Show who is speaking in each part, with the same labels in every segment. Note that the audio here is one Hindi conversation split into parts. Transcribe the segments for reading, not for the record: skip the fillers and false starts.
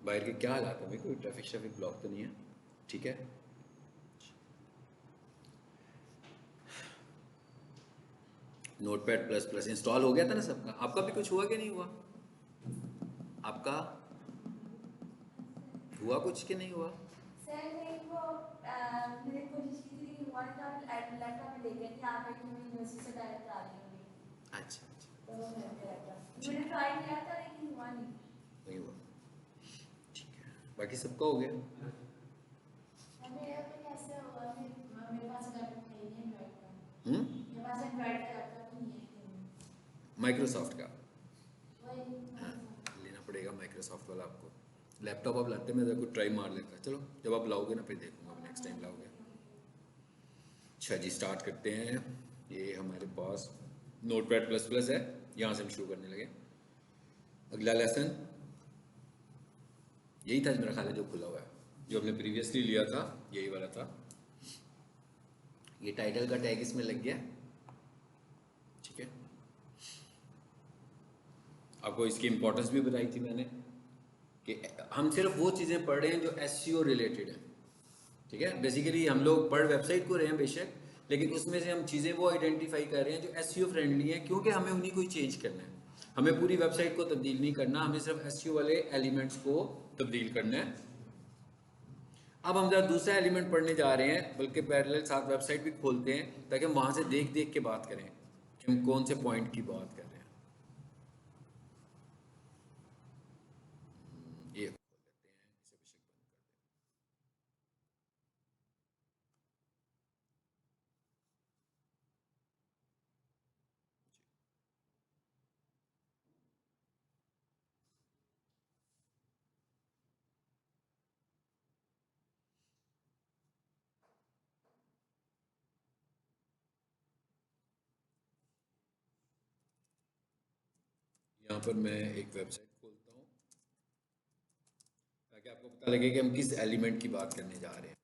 Speaker 1: बाहर के क्या हालात है? कोई ट्रैफिक श्रैफिक ब्लॉक तो नहीं है? ठीक है। नोटपैड प्लस प्लस इंस्टॉल हो गया था ना सबका? आपका भी कुछ हुआ कि नहीं हुआ? आपका हुआ कुछ कि नहीं हुआ?
Speaker 2: सर मेरे को मैंने कोशिश की थी लेकिन हुआ नहीं था। लैपटॉप में लेके थी आप यूनिवर्सिटी से डायरेक्ट आ रही होंगी
Speaker 1: अच्छा अच्छा,
Speaker 2: तो वो घर पे लैपटॉप
Speaker 1: ठीक
Speaker 2: मैंने ट्राई किया था लेकिन हुआ नहीं।
Speaker 1: नहीं हुआ, ठीक है। बाकी सबका हो गया?
Speaker 2: मेरे पे कैसे हुआ? मेरे पास लैपटॉप है ही नहीं एंड्रॉइड का।
Speaker 1: हम्म।
Speaker 2: मेरे पास एंड्रॉइड का लैपटॉप नहीं है।
Speaker 1: माइक्रोसॉफ्ट का?
Speaker 2: वही
Speaker 1: हाँ, लेना पड़ेगा माइक्रोसॉफ्ट वाला आपको। लैपटॉप आप लाते, मैं को ट्राई मार लेता। चलो जब आप लाओगे ना फिर देखूंगा, नेक्स्ट टाइम लाओगे। अच्छा जी, स्टार्ट करते हैं। ये हमारे पास नोटपैड प्लस प्लस है, यहाँ से हम शुरू करने लगे। अगला लेसन यही था मेरा ख्याल है, जो खुला हुआ है, जो हमने प्रीवियसली लिया था, यही वाला था। ये टाइटल का टैग इसमें लग गया, ठीक है। आपको इसकी इंपॉर्टेंस भी बताई थी मैंने कि हम सिर्फ वो चीज़ें पढ़ रहे हैं जो एसईओ रिलेटेड है, ठीक है। बेसिकली हम लोग पढ़ वेबसाइट को रहे हैं बेशक, लेकिन उसमें से हम चीज़ें वो आइडेंटिफाई कर रहे हैं जो एसईओ फ्रेंडली हैं, क्योंकि हमें उन्हीं को ही चेंज करना है। हमें पूरी वेबसाइट को तब्दील नहीं करना, हमें सिर्फ एसईओ वाले एलिमेंट्स को तब्दील करना है। अब हम जरा दूसरा एलिमेंट पढ़ने जा रहे हैं, बल्कि पैरेलल साथ वेबसाइट भी खोलते हैं ताकि हम वहाँ से देख देख के बात करें कि हम कौन से पॉइंट की बात कर रहे हैं। ये खोल लेते हैं, इसे बेशक बंद कर दें। यहाँ पर मैं एक वेबसाइट खोलता हूँ ताकि आपको पता लगे कि हम किस एलिमेंट की बात करने जा रहे हैं।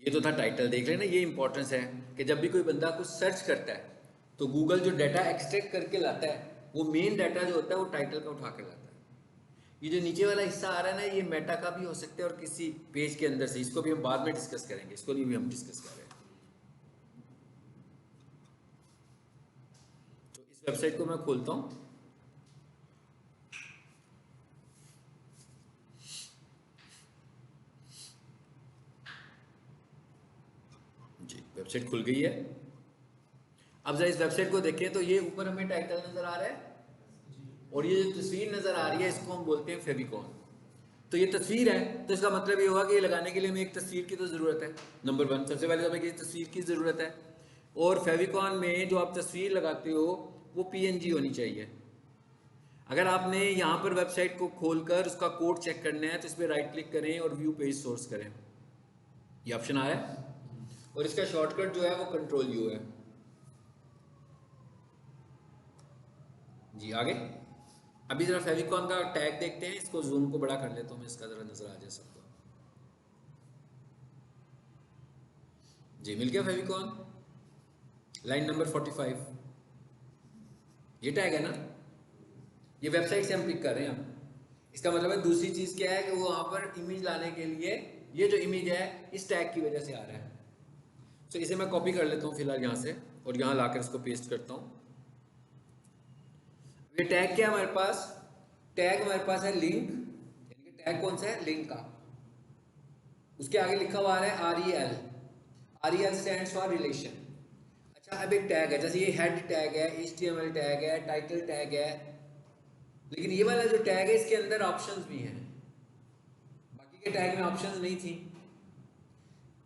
Speaker 1: ये तो था टाइटल, देख लेना। ये इंपॉर्टेंस है कि जब भी कोई बंदा कुछ सर्च करता है तो गूगल जो डाटा एक्सट्रैक्ट करके लाता है, वो मेन डाटा जो होता है वो टाइटल का उठा के लाता है। ये जो नीचे वाला हिस्सा आ रहा है ना, ये मेटा का भी हो सकता है और किसी पेज के अंदर से, इसको भी हम बाद में डिस्कस करेंगे, इसको नहीं भी हम डिस्कस कर रहे हैं। तो इस वेबसाइट को मैं खोलता हूँ। जी, वेबसाइट खुल गई है। अब जरा इस वेबसाइट को देखें तो ये ऊपर हमें टाइटल नजर आ रहा है और ये जो तस्वीर नजर आ रही है इसको हम बोलते हैं फेविकॉन। तो ये तस्वीर है, तो इसका मतलब ये होगा कि ये लगाने के लिए हमें एक तस्वीर की तो ज़रूरत है। नंबर वन, सबसे पहले तो हमें किसी तस्वीर की ज़रूरत है। और फेविकॉन में जो आप तस्वीर लगाते हो वो पीएनजी होनी चाहिए। अगर आपने यहाँ पर वेबसाइट को खोलकर उसका कोड चेक करना है तो इस पर राइट क्लिक करें और व्यू पेज सोर्स करें, ये ऑप्शन आ रहा है। और इसका शॉर्टकट जो है वो कंट्रोल यू है। जी आगे। अभी जरा फेविकॉन का टैग देखते हैं, इसको जूम को बड़ा कर लेता हूँ मैं, इसका जरा नजर आ जाए सबको। जी मिल गया फेविकॉन, लाइन नंबर 45। ये टैग है ना, ये वेबसाइट से हम पिक कर रहे हैं। इसका मतलब है दूसरी चीज क्या है कि वो वहां पर इमेज लाने के लिए ये जो इमेज है इस टैग की वजह से आ रहा है। तो इसे मैं कॉपी कर लेता हूँ फिलहाल यहाँ से और यहाँ लाकर इसको पेस्ट करता हूँ। ये टैग क्या है हमारे पास? टैग हमारे पास है लिंक, यानी कि टैग कौन सा है? लिंक का। उसके आगे लिखा हुआ है R E L. R E L stand for relation. अच्छा, अब एक टैग है, जैसे ये हेड टैग है, HTML टैग है, टाइटल टैग है, लेकिन ये वाला जो टैग है इसके अंदर ऑप्शंस भी हैं। बाकी के टैग में ऑप्शंस नहीं थी।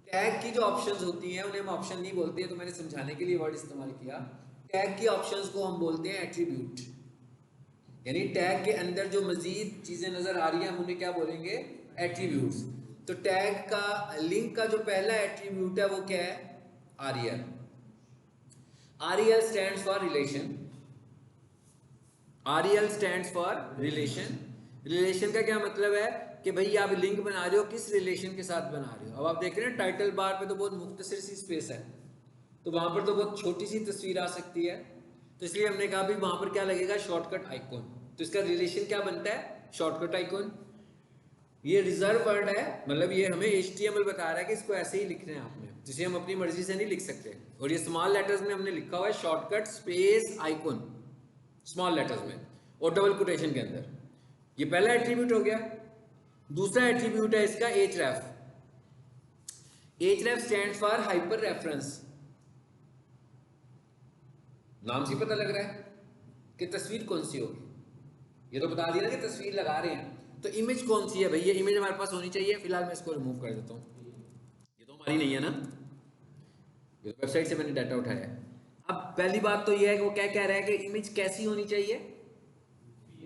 Speaker 1: टैग की जो ऑप्शंस होती हैं उन्हें हम ऑप्शन नहीं बोलते, तो मैंने समझाने के लिए वर्ड इस्तेमाल किया। टैग की ऑप्शंस को हम बोलते हैं एट्रीब्यूट, यानी टैग के अंदर जो मजीद चीजें नजर आ रही हैं हम उन्हें क्या बोलेंगे? एट्रीब्यूट्स। तो टैग का लिंक का जो पहला एट्रीब्यूट है वो क्या है? REL. REL stands for relation. REL stands for relation. Relation का क्या मतलब है कि भाई आप लिंक बना रहे हो, किस रिलेशन के साथ बना रहे हो। अब आप देख रहे हैं टाइटल बार पे तो बहुत मुख्तसर सी स्पेस है, तो वहां पर तो बहुत छोटी सी तस्वीर आ सकती है। तो इसलिए हमने कहा भी वहां पर क्या लगेगा, शॉर्टकट आइकॉन। तो इसका रिलेशन क्या बनता है, शॉर्टकट आइकॉन। ये रिजर्व वर्ड है, मतलब ये हमें HTML बता रहा है कि इसको ऐसे ही लिखना है आपने, जिसे हम अपनी मर्जी से नहीं लिख सकते। और ये स्मॉल लेटर्स में हमने लिखा हुआ है shortcut space icon, small letters में और डबल कोटेशन के अंदर। ये पहला एट्रीब्यूट हो गया। दूसरा एट्रीब्यूट है इसका href। href stand for hyper reference. नाम से पता लग रहा है कि तस्वीर कौन सी होगी, ये तो बता दिया ना कि तस्वीर लगा रहे हैं। तो इमेज कौन सी है भाई, ये इमेज हमारे पास होनी चाहिए। फिलहाल मैं इसको रिमूव कर देता हूँ, ये तो हमारी नहीं है ना, ये तो वेबसाइट से मैंने डाटा उठाया है। अब पहली बात तो ये है कि वो क्या कह रहा है कि इमेज कैसी होनी चाहिए,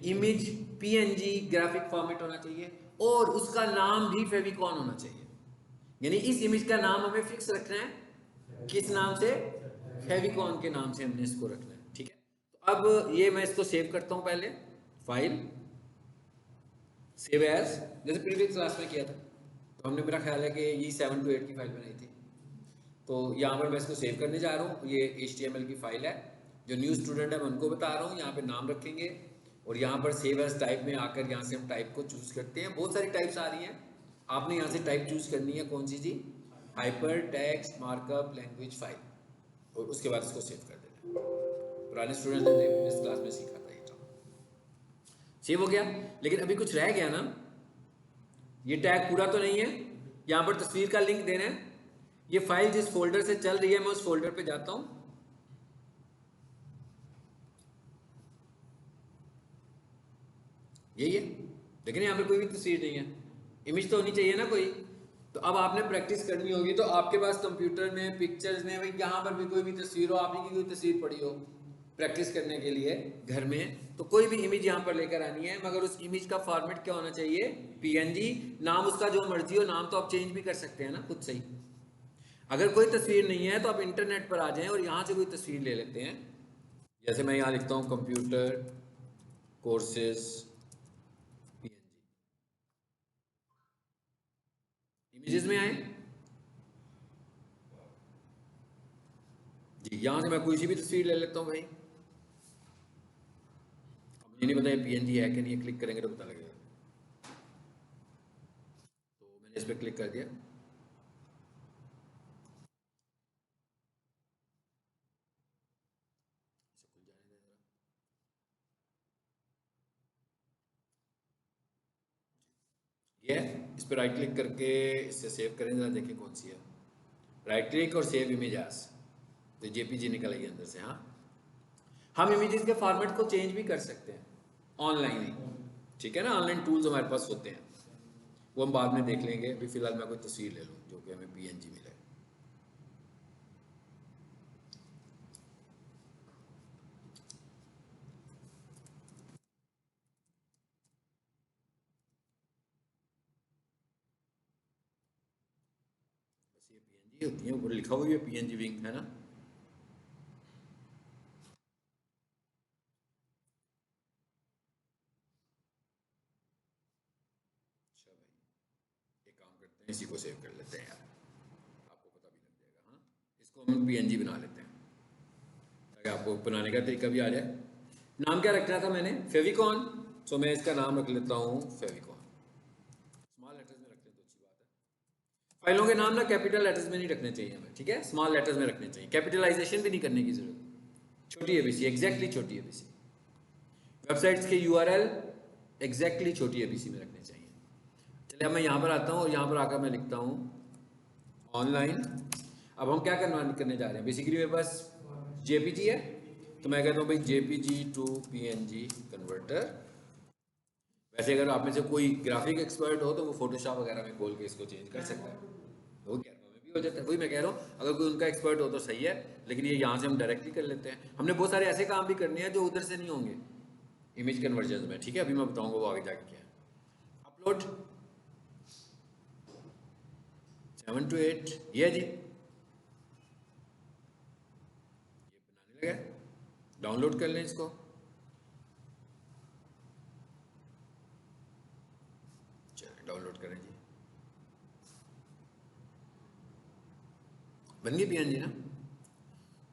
Speaker 1: इमेज PNG ग्राफिक फॉर्मेट होना चाहिए और उसका नाम भी फेविकॉन होना चाहिए। यानी इस इमेज का नाम हमें फिक्स रखना है, किस नाम से, फेविकॉन के नाम से हमने इसको रखना है, ठीक है। तो अब ये मैं इसको सेव करता हूं, पहले फाइल सेव एज, जैसे प्रीवियस क्लास में किया था। तो हमने, मेरा ख्याल है कि ये 7 to 8 की फाइल बनाई थी। तो यहाँ पर मैं इसको सेव करने जा रहा हूँ। ये HTML की फाइल है, जो न्यू स्टूडेंट है मैं उनको बता रहा हूँ। यहाँ पे नाम रखेंगे और यहाँ पर सेव एज टाइप में आकर यहाँ से हम टाइप को चूज करते हैं। बहुत सारी टाइप्स आ रही हैं, आपने यहाँ से टाइप चूज करनी है, कौन सी जी, hypertext markup language file, और उसके बाद इसको सेव कर देना है। पुराने स्टूडेंट ने इस क्लास में सीखा था ये काम। सेव हो गया, लेकिन अभी कुछ रह गया ना, ये टैग पूरा तो नहीं है। यहाँ पर तस्वीर का लिंक देना है। ये फाइल जिस फोल्डर से चल रही है मैं उस फोल्डर पे जाता हूं, यही है, लेकिन यहाँ पे कोई भी तस्वीर नहीं है। इमेज तो होनी चाहिए ना कोई। तो अब आपने प्रैक्टिस करनी होगी, तो आपके पास कंप्यूटर में पिक्चर्स में भाई यहाँ पर भी कोई भी तस्वीर हो, आपकी की कोई तस्वीर पड़ी हो प्रैक्टिस करने के लिए घर में, तो कोई भी इमेज यहाँ पर लेकर आनी है। मगर उस इमेज का फॉर्मेट क्या होना चाहिए, PNG। नाम उसका जो मर्जी हो, नाम तो आप चेंज भी कर सकते हैं ना खुद से ही। अगर कोई तस्वीर नहीं है तो आप इंटरनेट पर आ जाएं और यहाँ से कोई तस्वीर ले लेते हैं। जैसे मैं यहाँ लिखता हूँ कंप्यूटर कोर्सेज PNG, इमेजेस में आए जी, यहाँ से मैं कोई सी भी तस्वीर ले लेता हूँ भाई। अब मुझे नहीं पता ये PNG है कि नहीं, क्लिक करेंगे तो पता लगेगा। तो मैंने इस पर क्लिक कर दिया, ये इस पर राइट क्लिक करके इससे सेव करें, जरा देखें कौन सी है। राइट क्लिक और सेव इमेज एज, तो JPG निकल आई अंदर से। हाँ, हम इमेजेस के फॉर्मेट को चेंज भी कर सकते हैं ऑनलाइन ही, ठीक है ना। ऑनलाइन टूल्स हमारे पास होते हैं, वो हम बाद में देख लेंगे। अभी फिलहाल मैं कोई तस्वीर ले लूँ जो कि हमें PNG मिले। बस ये PNG होती है, ऊपर लिखा हुआ है PNG विंग, है ना। अच्छा भाई, एक काम करते हैं, इसी को सेव कर लेते हैं यार, आपको पता भी लग जाएगा। हाँ, इसको हम PNG बना लेते हैं ताकि आपको बनाने का तरीका भी आ जाए। नाम क्या रखना था मैंने, फेविकॉन। सो मैं इसका नाम रख लेता हूँ फेविकॉन। स्मॉल लेटर्स में रख लें तो अच्छी बात है। फाइलों के नाम ना कैपिटल लेटर्स में नहीं रखने चाहिए हमें, ठीक है, स्मॉल लेटर्स में रखने चाहिए। कैपिटलाइजेशन भी नहीं करने की जरूरत। छोटी ABC, एग्जैक्टली छोटी ABC। वेबसाइट्स के URL एग्जैक्टली छोटी ABC में रखने चाहिए। चलिए अब मैं यहाँ पर आता हूँ और यहाँ पर आकर मैं लिखता हूँ ऑनलाइन। अब हम क्या करने जा रहे हैं, बेसिकली मेरे पास JPG है, तो मैं कहता हूँ भाई JPG to PNG कन्वर्टर। वैसे अगर आप में से कोई ग्राफिक एक्सपर्ट हो तो वो फोटोशॉप वगैरह में खोल के इसको चेंज कर सकता है, वो कैनवा में भी हो जाता है। वही मैं कह रहा हूँ, अगर कोई उनका एक्सपर्ट हो तो सही है, लेकिन ये यहाँ से हम डायरेक्टली कर लेते हैं। हमने बहुत सारे ऐसे काम भी करने हैं जो उधर से नहीं होंगे इमेज कन्वर्जन में, ठीक है। अभी मैं बताऊँगा वो आगे जाके क्या है। अपलोड 7 to 8, ये जी, ये बनाने लगा। डाउनलोड कर लें इसको, चलिए डाउनलोड करें जी। बन गई PNG ना।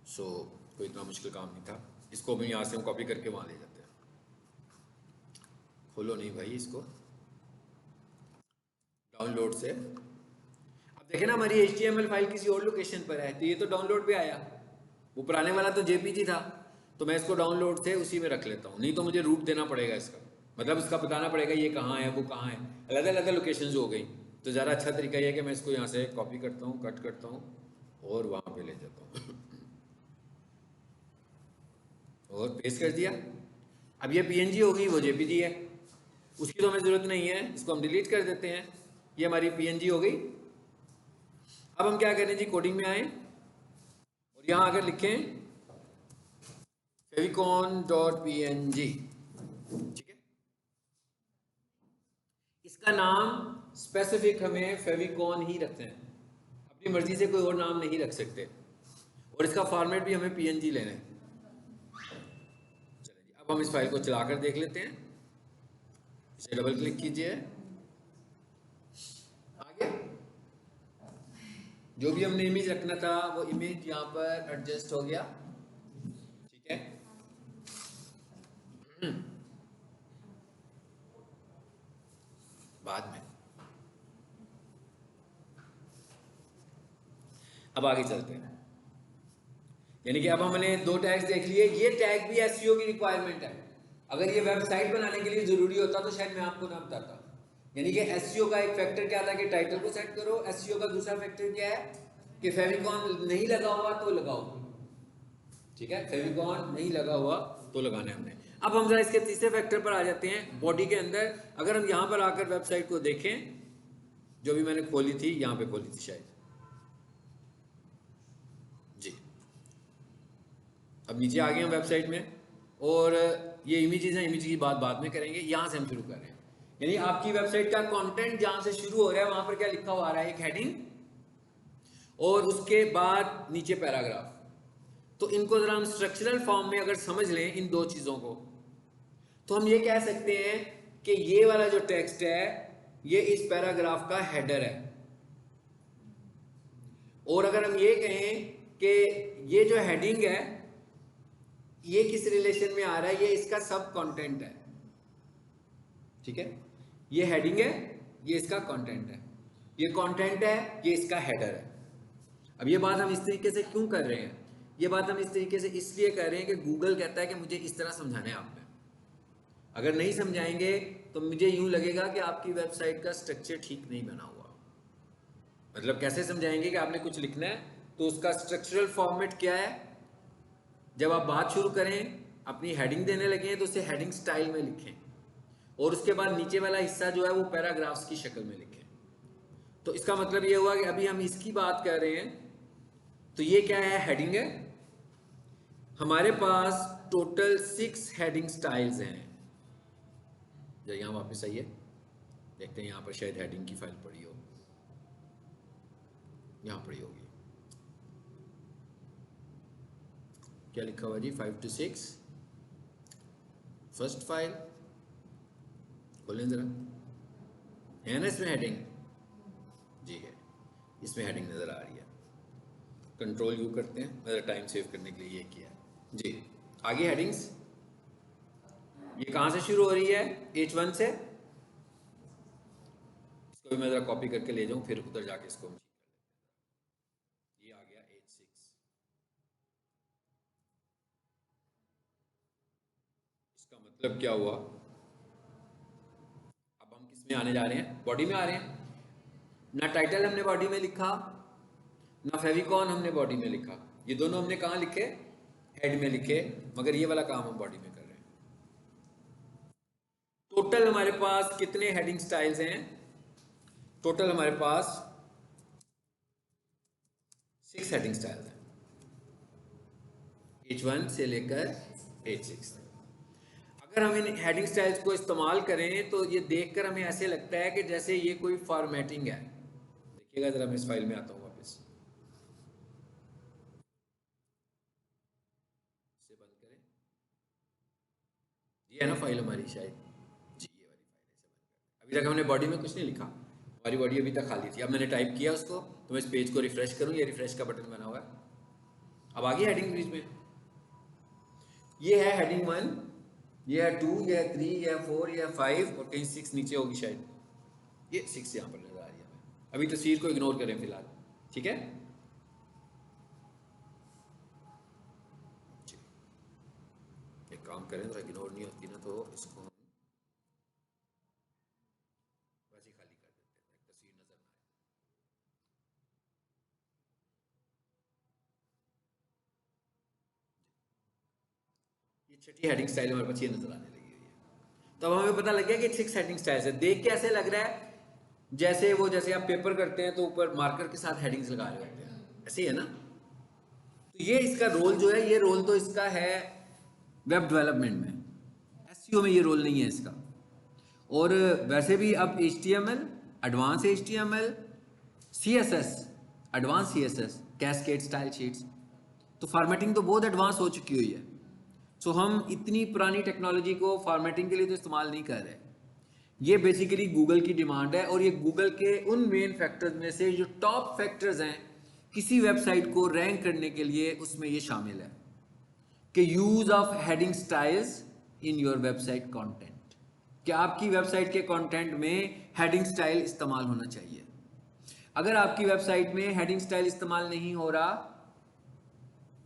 Speaker 1: सो कोई इतना मुश्किल काम नहीं था। इसको भी यहाँ से हम कॉपी करके वहाँ ले जाते हैं। खोलो नहीं भाई इसको, डाउनलोड से। अब देखें ना हमारी HTML फाइल किसी और लोकेशन पर है, तो ये तो डाउनलोड पे आया, वो पुराने वाला तो JPG था, तो मैं इसको डाउनलोड से उसी में रख लेता हूँ। नहीं तो मुझे रूट देना पड़ेगा इसका, मतलब इसका बताना पड़ेगा ये कहाँ है वो कहाँ है, अलग अलग लोकेशंस हो गई। तो ज़्यादा अच्छा तरीका ये है कि मैं इसको यहाँ से कॉपी करता हूँ, कट करता हूँ और वहाँ पे ले जाता हूँ और पेस्ट कर दिया। अब ये PNG होगी, वो JPG है, उसकी तो हमें ज़रूरत नहीं है, इसको हम डिलीट कर देते हैं। ये हमारी PNG हो गई। अब हम क्या करें जी, कोडिंग में आए और यहाँ आकर लिखें favicon.png, ठीक है। इसका नाम स्पेसिफिक हमें फेविकॉन ही रखते हैं, अपनी मर्जी से कोई और नाम नहीं रख सकते, और इसका फॉर्मेट भी हमें PNG लेना है। चलिए जी, अब हम इस फाइल को चलाकर देख लेते हैं। इसे डबल क्लिक कीजिए, आगे जो भी हमने इमेज रखना था वो इमेज यहाँ पर एडजस्ट हो गया, ठीक है। बाद में अब आगे चलते हैं। यानी कि अब हमने दो टैग्स देख लिए। ये टैग भी SEO की रिक्वायरमेंट है। अगर ये वेबसाइट बनाने के लिए जरूरी होता तो शायद मैं आपको ना बताता। यानी कि SEO का एक फैक्टर क्या था कि टाइटल को सेट करो। SEO का दूसरा फैक्टर क्या है कि फेविकॉन नहीं लगा हुआ तो लगाओ, ठीक है। फेविकॉन नहीं लगा हुआ तो लगाना है हमने। अब हम जरा इसके तीसरे फैक्टर पर आ जाते हैं, बॉडी के अंदर। अगर हम यहाँ पर आकर वेबसाइट को देखें, जो भी मैंने खोली थी, यहाँ पे खोली थी शायद जी। अब नीचे आ गए हम वेबसाइट में, और ये इमेजेस हैं, इमेज की बात बाद में करेंगे। यहाँ से हम शुरू कर रहे हैं। यानी आपकी वेबसाइट का कंटेंट जहाँ से शुरू हो रहा है वहाँ पर क्या लिखा हुआ आ रहा है, एक हेडिंग और उसके बाद नीचे पैराग्राफ। तो इनको जरा हम स्ट्रक्चरल फॉर्म में अगर समझ लें इन दो चीज़ों को, तो हम ये कह सकते हैं कि ये वाला जो टेक्स्ट है ये इस पैराग्राफ का हेडर है। और अगर हम ये कहें कि ये जो हेडिंग है ये किस रिलेशन में आ रहा है, ये इसका सब कंटेंट है, ठीक है। ये हेडिंग है, ये इसका कंटेंट है, ये कंटेंट है, ये इसका हेडर है। अब ये बात हम इस तरीके से क्यों कर रहे हैं, ये बात हम इस तरीके से इसलिए कर रहे हैं कि गूगल कहता है कि मुझे इस तरह समझाना है आपने। अगर नहीं समझाएंगे तो मुझे यूं लगेगा कि आपकी वेबसाइट का स्ट्रक्चर ठीक नहीं बना हुआ। मतलब कैसे समझाएंगे कि आपने कुछ लिखना है तो उसका स्ट्रक्चरल फॉर्मेट क्या है। जब आप बात शुरू करें, अपनी हेडिंग देने लगे तो उसे हेडिंग स्टाइल में लिखें, और उसके बाद नीचे वाला हिस्सा जो है वो पैराग्राफ्स की शक्ल में लिखें। तो इसका मतलब ये हुआ कि अभी हम इसकी बात कर रहे हैं, तो ये क्या है, हेडिंग है। हमारे पास टोटल 6 हेडिंग स्टाइल्स हैं। जब यहाँ वापस आइए, देखते हैं यहाँ पर शायद हेडिंग की फाइल पड़ी हो, यहाँ पड़ी होगी। क्या लिखा हुआ जी, 5 to 6 फर्स्ट फाइल खोलें जरा, है ना इसमें हेडिंग जी है, इसमें हेडिंग नजर आ रही है। कंट्रोल यू करते हैं, मेरा टाइम सेव करने के लिए ये किया है जी। आगे हेडिंग्स, ये कहाँ से शुरू हो रही है, H1 से। इसको भी मैं जरा कॉपी करके ले जाऊं, फिर उधर जाके इसको ये आ गया H6। इसका मतलब क्या हुआ, अब हम किस में आने जा रहे हैं, बॉडी में आ रहे हैं। ना टाइटल हमने बॉडी में लिखा, ना फेविकॉन हमने बॉडी में लिखा, ये दोनों हमने कहाँ लिखे, हेड में लिखे, मगर ये वाला काम हम बॉडी में कर रहे हैं। टोटल हमारे पास कितने हेडिंग स्टाइल्स हैं, टोटल हमारे पास 6 हेडिंग स्टाइल्स हैं, H1 से लेकर H6 तक। अगर हम इन हेडिंग स्टाइल्स को इस्तेमाल करें तो ये देखकर हमें ऐसे लगता है कि जैसे ये कोई फॉर्मेटिंग है। देखिएगा जरा, मैं इस फाइल में आता हूँ वापस, इसे बंद करें। ये है ना फाइल हमारी शायद जी, ये वाली फाइल है, इसे बंद करें। अभी तक हमने बॉडी में कुछ नहीं लिखा, हमारी बॉडी अभी तक खाली थी। अब मैंने टाइप किया उसको, तो मैं इस पेज को रिफ्रेश करूँ, ये रिफ्रेश का बटन बना हुआ है। अब आ गई हेडिंग बीच में। ये है हेडिंग 1, ये है 2, ये है 3, ये है 4, ये है 5 और कहीं 6 नीचे होगी शायद। ये 6 यहाँ पर नजर आ रही है हमें। अभी तस्वीर को इग्नोर करें फिलहाल, ठीक है। एक काम करें, जरा इग्नोर नहीं होती ना तो इसको हम वैसे ही खाली कर देते हैं, तस्वीर नजर ना आए। ये छठी हेडिंग स्टाइल हमारे पास ये नजर आने लगी हुई है। तो अब हमें पता लग गया कि 6 हेडिंग स्टाइल्स है। देख के ऐसे लग रहा है जैसे आप पेपर करते हैं तो ऊपर मार्कर के साथ हेडिंग्स लगा रहे होते हैं, ऐसे ही है ना। तो ये इसका रोल जो है, ये रोल तो इसका है वेब डेवलपमेंट में, एसईओ में ये रोल नहीं है इसका। और वैसे भी अब HTML, advance HTML, CSS, advance CSS, cascade style sheets, तो फॉर्मेटिंग तो बहुत एडवांस हो चुकी हुई है। सो हम इतनी पुरानी टेक्नोलॉजी को फॉर्मेटिंग के लिए तो इस्तेमाल नहीं कर रहे। ये बेसिकली गूगल की डिमांड है और ये गूगल के उन मेन फैक्टर्स में से जो टॉप फैक्टर्स हैं किसी वेबसाइट को रैंक करने के लिए, उसमें ये शामिल है कि use of heading styles in your website content, कि आपकी वेबसाइट के कंटेंट में हेडिंग स्टाइल इस्तेमाल होना चाहिए। अगर आपकी वेबसाइट में हेडिंग स्टाइल इस्तेमाल नहीं हो रहा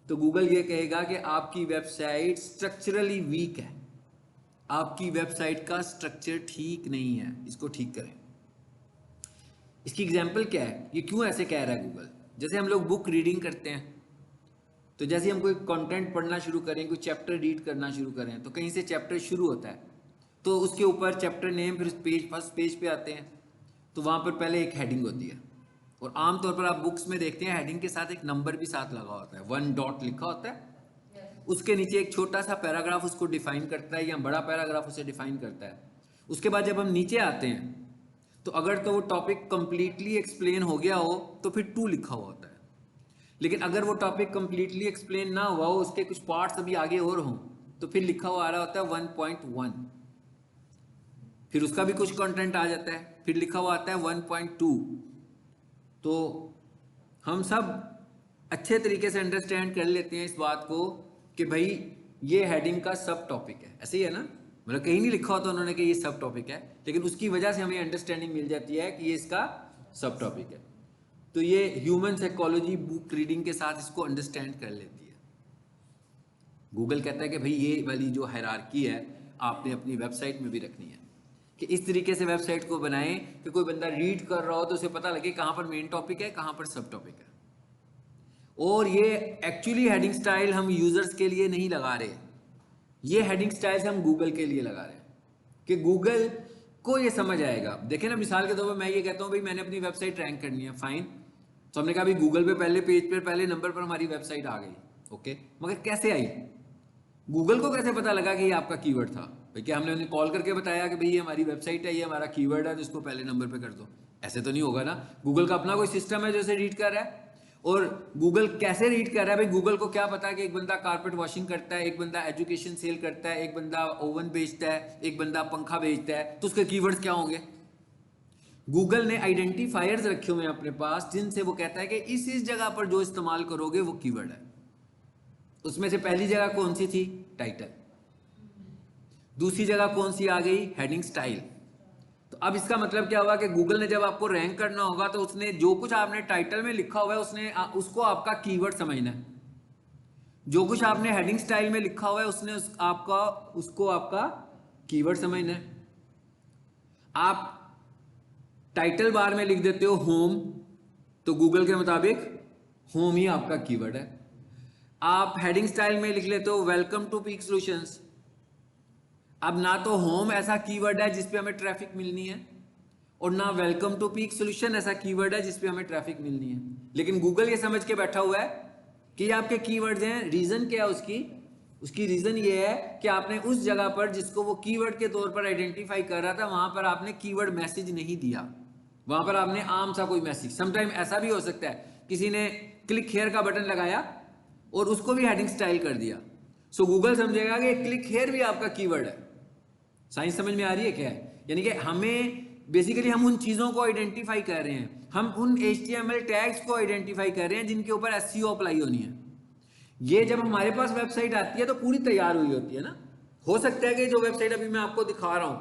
Speaker 1: तो गूगल ये कहेगा कि आपकी वेबसाइट स्ट्रक्चरली वीक है, आपकी वेबसाइट का स्ट्रक्चर ठीक नहीं है, इसको ठीक करें। इसकी एग्जांपल क्या है, ये क्यों ऐसे कह रहा है गूगल। जैसे हम लोग बुक रीडिंग करते हैं, तो जैसे हम कोई कंटेंट पढ़ना शुरू करें, कोई चैप्टर रीड करना शुरू करें, तो कहीं से चैप्टर शुरू होता है, तो उसके ऊपर चैप्टर नेम, फिर पेज, फर्स्ट पेज पे आते हैं, तो वहाँ पर पहले एक हेडिंग होती है। और आमतौर पर आप बुक्स में देखते हैं हेडिंग के साथ एक नंबर भी साथ लगा होता है, 1 डॉट लिखा होता है। उसके नीचे एक छोटा सा पैराग्राफ उसको डिफाइन करता है, या बड़ा पैराग्राफ उसे डिफाइन करता है। उसके बाद जब हम नीचे आते हैं तो अगर तो वो टॉपिक कंप्लीटली एक्सप्लेन हो गया हो तो फिर 2 लिखा हुआ होता है। लेकिन अगर वो टॉपिक कंप्लीटली एक्सप्लेन ना हुआ हो, उसके कुछ पार्ट्स अभी आगे और हों, तो फिर लिखा हुआ आ रहा होता है 1.1। फिर उसका भी कुछ कंटेंट आ जाता है, फिर लिखा हुआ आता है 1.2। तो हम सब अच्छे तरीके से अंडरस्टैंड कर लेते हैं इस बात को कि भाई ये हेडिंग का सब टॉपिक है, ऐसे ही है ना। मतलब कहीं नहीं लिखा होता उन्होंने कि ये सब टॉपिक है, लेकिन उसकी वजह से हमें अंडरस्टैंडिंग मिल जाती है कि ये इसका सब टॉपिक है। तो ये ह्यूमन साइकोलॉजी बुक रीडिंग के साथ इसको अंडरस्टैंड कर लेती है। गूगल कहता है कि भाई ये वाली जो हायरार्की है आपने अपनी वेबसाइट में भी रखनी है, कि इस तरीके से वेबसाइट को बनाएं कि कोई बंदा रीड कर रहा हो तो उसे पता लगे कहाँ पर मेन टॉपिक है, कहाँ पर सब टॉपिक है। और ये एक्चुअली हेडिंग स्टाइल हम यूजर्स के लिए नहीं लगा रहे, ये हेडिंग स्टाइल्स हम गूगल के लिए लगा रहे हैं कि गूगल को ये समझ आएगा। देखें ना, मिसाल के तौर पर मैं ये कहता हूँ भाई मैंने अपनी वेबसाइट रैंक करनी है, फाइन। तो हमने कहा भाई गूगल पे पहले पेज पर पहले नंबर पर हमारी वेबसाइट आ गई, ओके। मगर कैसे आई, गूगल को कैसे पता लगा कि ये आपका कीवर्ड था? भाई क्या हमने उन्हें कॉल करके बताया कि भाई ये हमारी वेबसाइट है, ये हमारा कीवर्ड है, तो इसको पहले नंबर पे कर दो? ऐसे तो नहीं होगा ना। गूगल का अपना कोई सिस्टम है जो इसे रीड कर रहा है। और गूगल कैसे रीड कर रहा है? भाई गूगल को क्या पता है कि एक बंदा कारपेट वॉशिंग करता है, एक बंदा एजुकेशन सेल करता है, एक बंदा ओवन बेचता है, एक बंदा पंखा बेचता है, तो उसके कीवर्ड्स क्या होंगे? गूगल ने आइडेंटिफायर्स रखे हुए हैं अपने पास जिनसे वो कहता है कि इस जगह पर जो इस्तेमाल करोगे वो कीवर्ड है। उसमें से पहली जगह कौन सी थी? टाइटल। दूसरी जगह कौन सी आ गई? Heading style. तो अब इसका मतलब क्या हुआ कि गूगल ने जब आपको रैंक करना होगा तो उसने जो कुछ आपने टाइटल में लिखा हुआ है उसको आपका कीवर्ड समझना है। जो कुछ आपने हेडिंग स्टाइल में लिखा हुआ है उसको आपका कीवर्ड समझना है। आप टाइटल बार में लिख देते हो होम, तो गूगल के मुताबिक होम ही आपका कीवर्ड है। आप हेडिंग स्टाइल में लिख लेते हो वेलकम टू पीक सॉल्यूशंस। अब ना तो होम ऐसा कीवर्ड है जिसपे हमें ट्रैफिक मिलनी है, और ना वेलकम टू पीक सॉल्यूशन ऐसा कीवर्ड है जिसपे हमें ट्रैफिक मिलनी है। लेकिन गूगल ये समझ के बैठा हुआ है कि ये आपके कीवर्ड्स हैं। रीजन क्या है उसकी रीजन ये है कि आपने उस जगह पर जिसको वो कीवर्ड के तौर पर आइडेंटिफाई कर रहा था वहां पर आपने कीवर्ड मैसेज नहीं दिया, वहां पर आपने आम सा कोई मैसेज। समटाइम ऐसा भी हो सकता है किसी ने क्लिक हेयर का बटन लगाया और उसको भी हेडिंग स्टाइल कर दिया, सो गूगल समझेगा कि क्लिक हेयर भी आपका कीवर्ड है। साइंस समझ में आ रही है क्या है? यानी कि हमें बेसिकली हम उन चीजों को आइडेंटिफाई कर रहे हैं, हम उन HTML टैग्स को आइडेंटिफाई कर रहे हैं जिनके ऊपर SEO अप्लाई होनी है। ये जब हमारे पास वेबसाइट आती है तो पूरी तैयार हुई होती है ना। हो सकता है कि जो वेबसाइट अभी मैं आपको दिखा रहा हूं,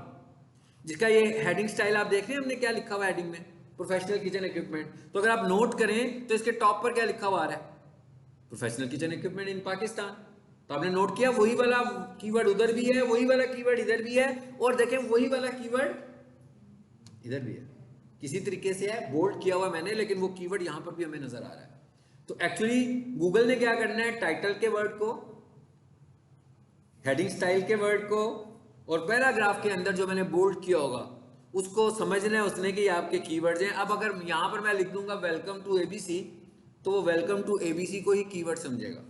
Speaker 1: जिसका ये हेडिंग स्टाइल आप देख रहे हैं, हमने क्या लिखा हुआ है हेडिंग में, प्रोफेशनल किचन इक्विपमेंट, तो अगर आप नोट करें तो इसके टॉप पर क्या लिखा हुआ आ रहा है, प्रोफेशनल किचन इक्विपमेंट इन पाकिस्तान। तो आपने नोट किया वही वाला कीवर्ड उधर भी है, वही वाला कीवर्ड इधर भी है, और देखें वही वाला कीवर्ड इधर भी है, किसी तरीके से है, बोल्ड किया हुआ मैंने, लेकिन वो कीवर्ड यहां पर भी हमें नजर आ रहा है। तो एक्चुअली गूगल ने क्या करना है, टाइटल के वर्ड को, हेडिंग स्टाइल के वर्ड को, और पैराग्राफ के अंदर जो मैंने बोल्ड किया होगा उसको समझना है उसने कि आपके कीवर्ड्स हैं। अब अगर यहां पर मैं लिख दूंगा वेलकम टू एबीसी, तो वो वेलकम टू एबीसी को ही कीवर्ड समझेगा।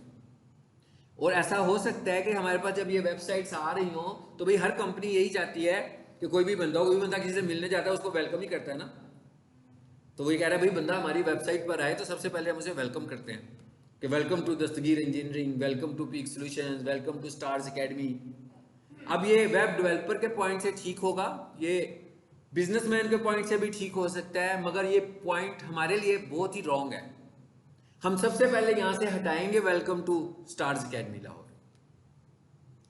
Speaker 1: और ऐसा हो सकता है कि हमारे पास जब ये वेबसाइट्स आ रही हो तो भाई हर कंपनी यही चाहती है कि कोई भी बंदा किसी से मिलने जाता है उसको वेलकम ही करता है ना। तो वही कह रहा है भाई बंदा हमारी वेबसाइट पर आए तो सबसे पहले हम उसे वेलकम करते हैं कि welcome to Dastagir engineering, welcome to peak solutions, welcome to stars academy. अब ये वेब डेवलपर के पॉइंट से ठीक होगा, ये बिजनेसमैन के पॉइंट से भी ठीक हो सकता है, मगर ये पॉइंट हमारे लिए बहुत ही रॉन्ग है। हम सबसे पहले यहां से हटाएंगे welcome to stars academy Lahore.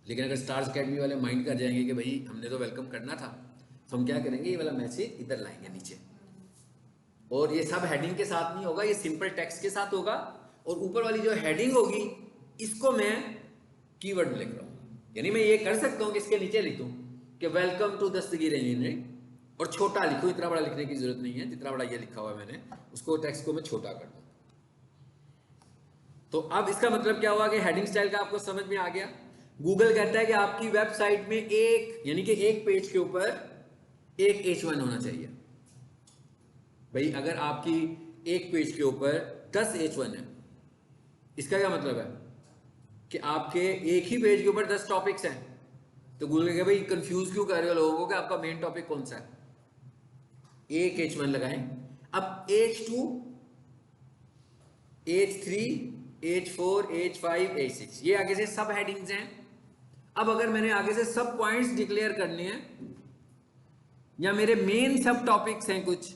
Speaker 1: लेकिन अगर स्टार्स एकेडमी वाले माइंड कर जाएंगे कि भाई हमने तो वेलकम करना था, तो हम क्या करेंगे, ये वाला मैसेज इधर लाएंगे नीचे, और ये सब हेडिंग के साथ नहीं होगा, ये सिंपल टेक्स्ट के साथ होगा, और ऊपर वाली जो हेडिंग होगी इसको मैं कीवर्ड लिख रहा हूं। यानी मैं ये कर सकता हूं कि इसके नीचे लिख दूं कि वेलकम टू दस्तगीर इंजीनियरिंग, और छोटा लिखूं, इतना बड़ा लिखने की जरूरत नहीं है, जितना बड़ा ये लिखा हुआ है मैंने उसको टेक्स्ट को मैं छोटा कर दूं। तो अब इसका मतलब क्या हुआ कि हेडिंग स्टाइल का आपको समझ में आ गया। गूगल कहता है कि आपकी वेबसाइट में एक, यानी कि एक पेज के ऊपर एक H1 होना चाहिए। भाई अगर आपकी एक पेज के ऊपर 10 H1 है, इसका क्या मतलब है कि आपके एक ही पेज के ऊपर 10 टॉपिक्स हैं। तो गूगल कहेगा भाई कंफ्यूज क्यों कर रहे हो लोगों को कि आपका मेन टॉपिक कौन सा है, एक H1 लगाएं। अब H2, H3, H4, H5, H6 ये आगे से सब हेडिंग्स हैं। अब अगर मैंने आगे से सब पॉइंट्स डिक्लेयर करने हैं या मेरे मेन सब टॉपिक्स हैं कुछ,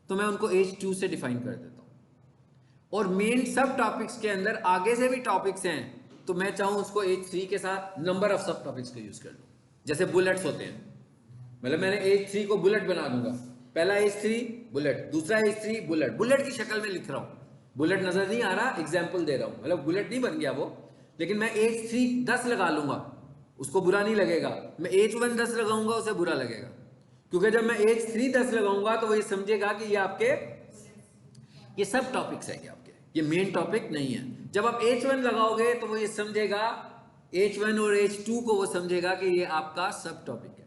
Speaker 1: तो मैं उनको H2 से डिफाइन कर देता हूं। और मेन सब टॉपिक्स के अंदर आगे से भी टॉपिक्स हैं तो मैं चाहूं उसको H3 के साथ नंबर ऑफ सब टॉपिक्स को यूज कर लूं, जैसे बुलेट्स होते हैं। मतलब मैंने H3 को बुलेट बना दूंगा, पहला H3 बुलेट, दूसरा H3 बुलेट, बुलेट की शक्ल में लिख रहा हूं, बुलेट नजर नहीं आ रहा, एग्जाम्पल दे रहा हूं, मतलब बुलेट नहीं बन गया वो, लेकिन मैं H3 10 लगा लूंगा, उसको बुरा नहीं लगेगा। मैं H1 10 लगाऊंगा उसे बुरा लगेगा, क्योंकि जब मैं H3 10 लगाऊंगा तो वो ये समझेगा कि ये आपके ये सब टॉपिक्स है, आपके ये मेन टॉपिक नहीं है। जब आप H1 लगाओगे तो वो ये समझेगा, H1 और H2 को वो समझेगा कि ये आपका सब टॉपिक है।